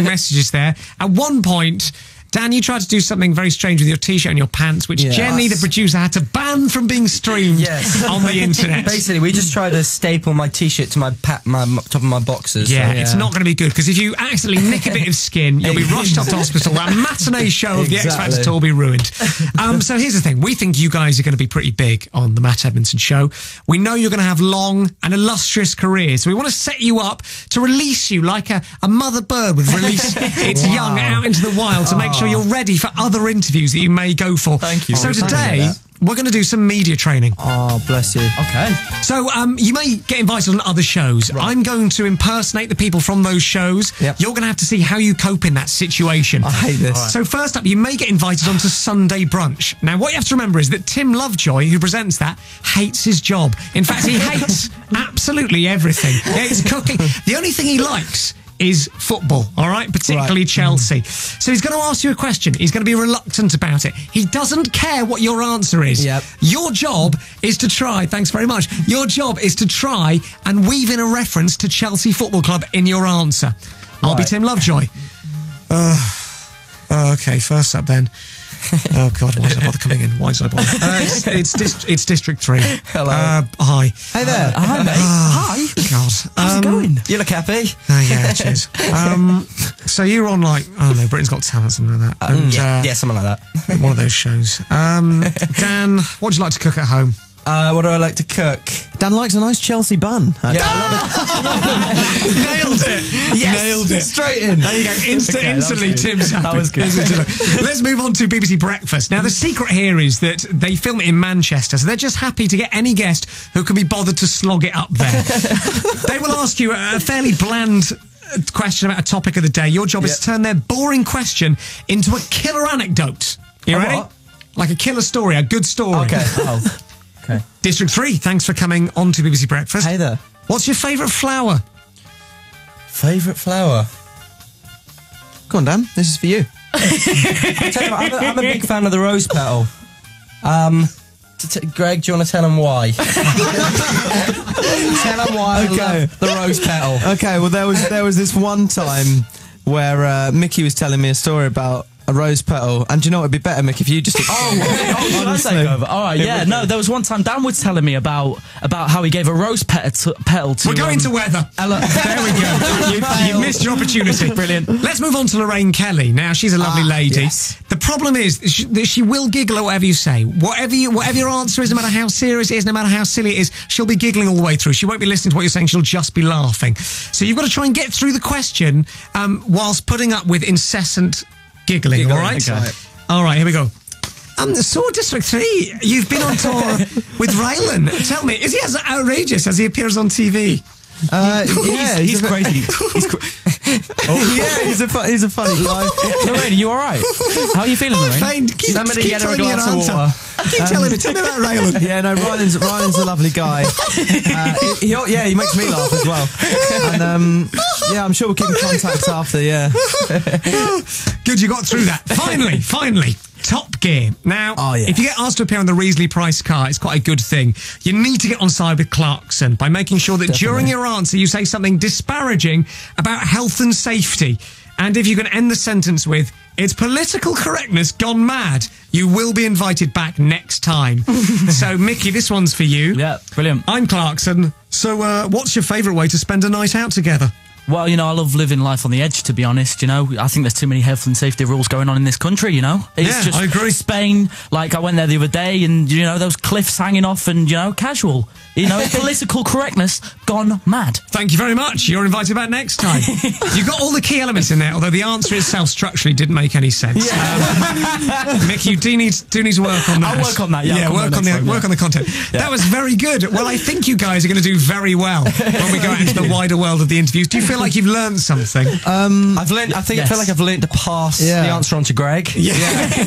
messages there. At one point, Dan, you tried to do something very strange with your T-shirt and your pants, which Jenny, the producer, had to ban from being streamed on the internet. Basically, we just tried to staple my T-shirt to my top of my boxers. Yeah, it's not going to be good, because if you accidentally nick a bit of skin, you'll be rushed off to hospital. That matinee show of the X Factor tour will be ruined. So here's the thing. We think you guys are going to be pretty big on the Matt Edmondson show. We know you're going to have long and illustrious careers, so we want to set you up to release you like a mother bird would release its young out into the wild to make sure you're ready for other interviews that you may go for. Thank you. So today, we're going to do some media training. Oh, bless you. Okay. So you may get invited on other shows. Right. I'm going to impersonate the people from those shows. Yep. You're going to have to see how you cope in that situation. I hate this. Right. So first up, you may get invited onto Sunday Brunch. Now, what you have to remember is that Tim Lovejoy, who presents that, hates his job. In fact, he hates absolutely everything. He hates cooking. The only thing he likes is football, all right? Particularly Chelsea. So he's going to ask you a question. He's going to be reluctant about it. He doesn't care what your answer is. Yep. Your job is to try, thanks very much, your job is to try and weave in a reference to Chelsea Football Club in your answer. I'll be Tim Lovejoy. Okay, first up then. Oh, God, why did I bother coming in? Why did I bother? It's District 3. Hello. Hi. Hey there. Hi, mate. Hi. God. How's it going? You look happy. Yeah, cheers. So you're on, like, I don't know, Britain's Got Talent, something like that. And, yeah, something like that. One of those shows. Dan, what do you like to cook at home? What do I like to cook? Dan likes a nice Chelsea bun. Yeah, Nailed it. Yes. Nailed it. Straight in. There you go. Instantly, Tim's happy. That was good. Let's move on to BBC Breakfast. Now, the secret here is that they film it in Manchester, so they're just happy to get any guest who can be bothered to slog it up there. They will ask you a fairly bland question about a topic of the day. Your job is to turn their boring question into a killer anecdote. You ready? What? Like a killer story, a good story. Okay. Okay. District 3, thanks for coming on to BBC Breakfast. Hey there. What's your favourite flower? Favourite flower? Go on, Dan. This is for you. I tell you what, I'm a big fan of the rose petal. Greg, do you want to tell them why? Tell them why. Okay. The rose petal. Okay. Well, there was this one time where Mickey was telling me a story about a rose petal, and do you know it'd be better, Mick, if you just I'll take over. All right, yeah. No, there was one time Dan was telling me about how he gave a rose petal to. We're going to weather. Ella. There we go. You missed your opportunity. Brilliant. Let's move on to Lorraine Kelly. Now, she's a lovely lady. Yes. The problem is that she will giggle at whatever you say. Whatever your answer is, no matter how serious it is, no matter how silly it is, she'll be giggling all the way through. She won't be listening to what you're saying. She'll just be laughing. So you've got to try and get through the question whilst putting up with incessant giggling, all right? Okay. All right, here we go. So, District 3, you've been on tour with Rylan. Tell me, is he as outrageous as he appears on TV? Yeah, he's crazy. Yeah, he's a funny guy. Lorraine, are you all right? How are you feeling, Lorraine? Fine. Somebody get her a glass of water. Keep telling me about Rylan. Yeah, no, Rylan's a lovely guy. He makes me laugh as well. And yeah, I'm sure we'll keep in contact after. Yeah. Good, you got through that. Finally. Top Gear. Now, if you get asked to appear on the Reasley Price car, it's quite a good thing. You need to get on side with Clarkson by making sure that during your answer you say something disparaging about health and safety. And if you can end the sentence with, "It's political correctness gone mad," you will be invited back next time. So, Mickey, this one's for you. Yeah, brilliant. I'm Clarkson. So, what's your favourite way to spend a night out together? Well, you know, I love living life on the edge, to be honest, you know. I think there's too many health and safety rules going on in this country, you know. It's just I agree. Spain, like I went there the other day and, you know, those cliffs hanging off and, you know, casual. You know, political correctness gone mad. Thank you very much. You're invited back next time. You got all the key elements in there, although the answer itself structurally didn't make any sense. Yeah. Mick, you do need to work on that. I'll work on that, yeah. work on the content. Yeah. That was very good. Well, I think you guys are going to do very well when we go out into the wider world of the interviews. Do you feel like you've learned something? I feel like I've learned to pass the answer on to Greg. Yeah.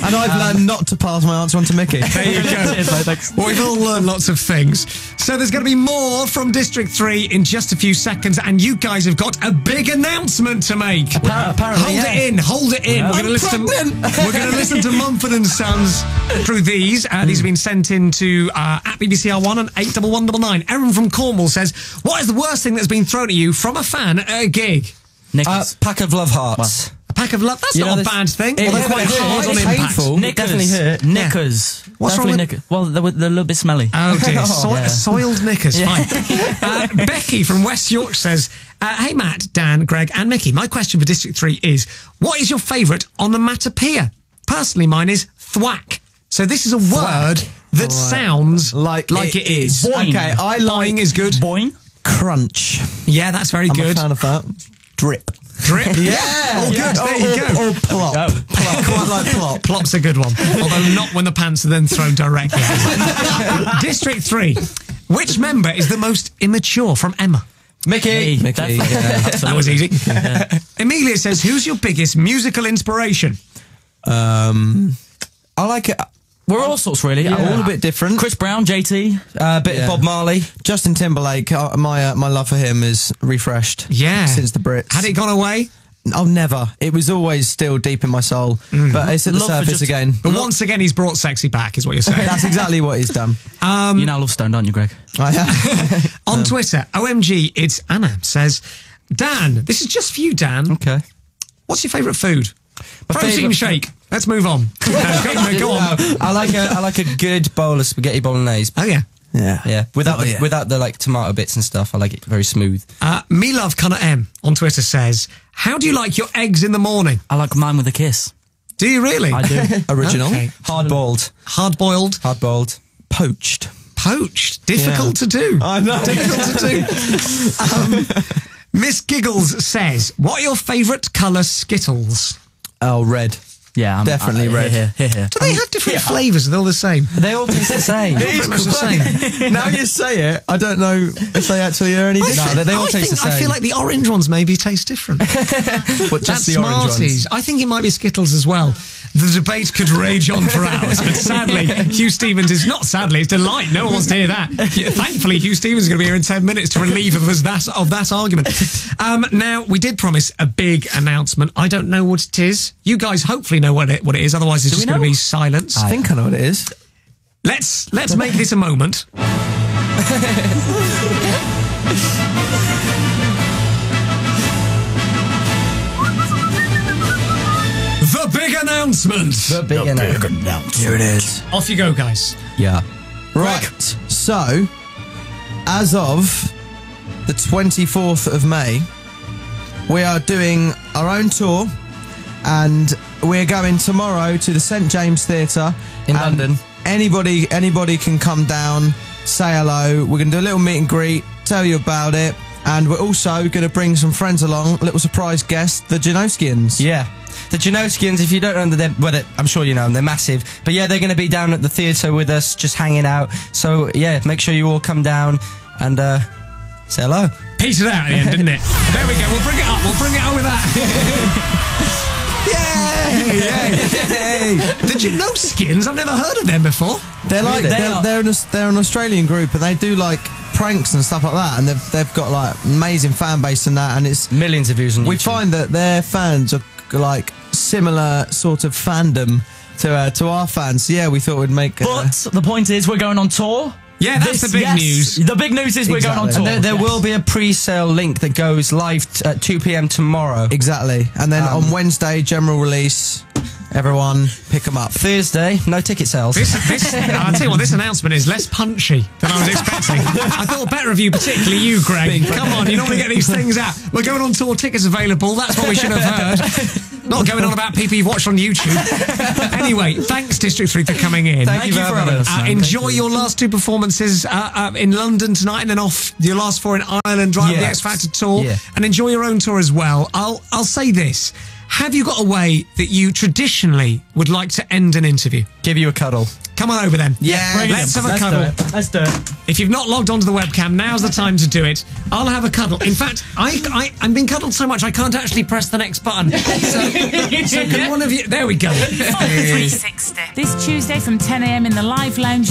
And I've learned not to pass my answer on to Mickey. There you go. Well, we've all learned lots of things. So there's going to be more from District 3 in just a few seconds, and you guys have got a big announcement to make. Apparently, Hold it in. Yeah. We're going to listen to Mumford & Sons through these. These have been sent in to at BBCR1 and 81199. Erin from Cornwall says, "What is the worst thing that's been thrown at you from a fan at a gig?" Knickers. Pack of love hearts. A pack of love. That's not a bad thing. It They're quite hard on impact. painful. Knickers. Definitely hurt. Knickers. What's Definitely wrong with- knickers. Well, they're a little bit smelly. Oh dear, soiled knickers. Fine. Becky from West York says, "Hey Matt, Dan, Greg, and Mickey. My question for District 3 is: what is your favourite onomatopoeia? Personally, mine is thwack. So this is a word that sounds like it is. Boing. Okay, I like Boing is good. Boing. crunch. Yeah, that's very I'm good. a fan of that. Drip. Drip. Yeah. Oh, good. There you go. Or plop. Plop. Quite like plop. Plop's a good one, although not when the pants are then thrown directly at. District 3. Which member is the most immature? From Emma. Mickey. Mickey. That was easy. Emilia says, who's your biggest musical inspiration? I like it. We're all sorts, really. All a bit different. Chris Brown, JT. Bit of Bob Marley. Justin Timberlake. My love for him is refreshed. Yeah. Since the Brits. Had it gone away? Oh, never. It was always still deep in my soul, but it's at the Love for surface just- again. But once again, he's brought sexy back, is what you're saying. That's exactly what he's done. You now love Stone, don't you, Greg? On Twitter, OMG, it's Anna, says, Dan, this is just for you, Dan. Okay. What's your favourite food? Protein favourite- shake. Let's move on. Go on. I like a good bowl of spaghetti bolognese. Oh, yeah. Yeah, without the like tomato bits and stuff. I like it very smooth. Me Love Connor M on Twitter says, how do you like your eggs in the morning? I like mine with a kiss. Do you really? I do. Original. Okay. Hard boiled. Hard-boiled, Poached. poached. Difficult to do. I know. Difficult to do. Miss Giggles says, what are your favourite colour Skittles? Oh, red. Yeah, Definitely red. Here. Do they have different flavours? Are they all the same? They all taste the same. Pretty much the same. Now you say it, I don't know if they actually are any different. they all taste the same. I feel like the orange ones maybe taste different. But just That's the orange Smarties. ones. I think it might be Skittles as well. The debate could rage on for hours, but sadly, Hugh Stevens is not sadly, it's delight. No one wants to hear that. Thankfully, Hugh Stevens is going to be here in 10 minutes to relieve us of that argument. Now, we did promise a big announcement. I don't know what it is. You guys hopefully know what it is, otherwise it's just going to be silence. I think I know what it is. Let's make this a moment. The big announcement. The big announcement. Here it is. Off you go, guys. Yeah. Right. So, as of the 24th of May, we are doing our own tour, and we're going tomorrow to the St James Theatre In and London. Anybody can come down, say hello. We're going to do a little meet and greet, tell you about it, and we're also going to bring some friends along, a little surprise guest, the Janoskians. Yeah. The Janoskians, if you don't know them, I'm sure you know them, they're massive. But yeah, they're going to be down at the theatre with us, just hanging out. So yeah, make sure you all come down and say hello. Petered out at the end, didn't it? There we go. We'll bring it up. We'll bring it up with that. Yay! The Janoskians? I've never heard of them before. They're like they're an Australian group, and they do like pranks and stuff like that, and they've got like amazing fan base and that, and it's Millions of views on YouTube. we find that their fans are like similar sort of fandom to our fans. So yeah, we thought we'd make. But the point is, we're going on tour. Yeah, that's the big news. The big news is we're going on tour. And there will be a pre-sale link that goes live at 2 p.m. tomorrow. Exactly, and then on Wednesday, general release. Everyone, pick them up. Thursday, no ticket sales. I'll tell you what, this announcement is less punchy than I was expecting. I thought better of you, particularly you, Greg. Come on, you normally get these things out. We're going on tour, tickets available. That's what we should have heard. Not going on about people you've watched on YouTube. Anyway, thanks, District 3, for coming in. Thank you for having us. Enjoy your last two performances in London tonight, and then off your last four in Ireland, right? The X Factor tour, and enjoy your own tour as well. I'll say this. Have you got a way that you traditionally would like to end an interview? Give you a cuddle. Come on over then. Yeah, let's have a cuddle. Let's do it. If you've not logged onto the webcam, now's the time to do it. I'll have a cuddle. In fact, I'm being cuddled so much I can't actually press the next button. So can one of you... There we go. 360. This Tuesday from 10 a.m. in the Live Lounge.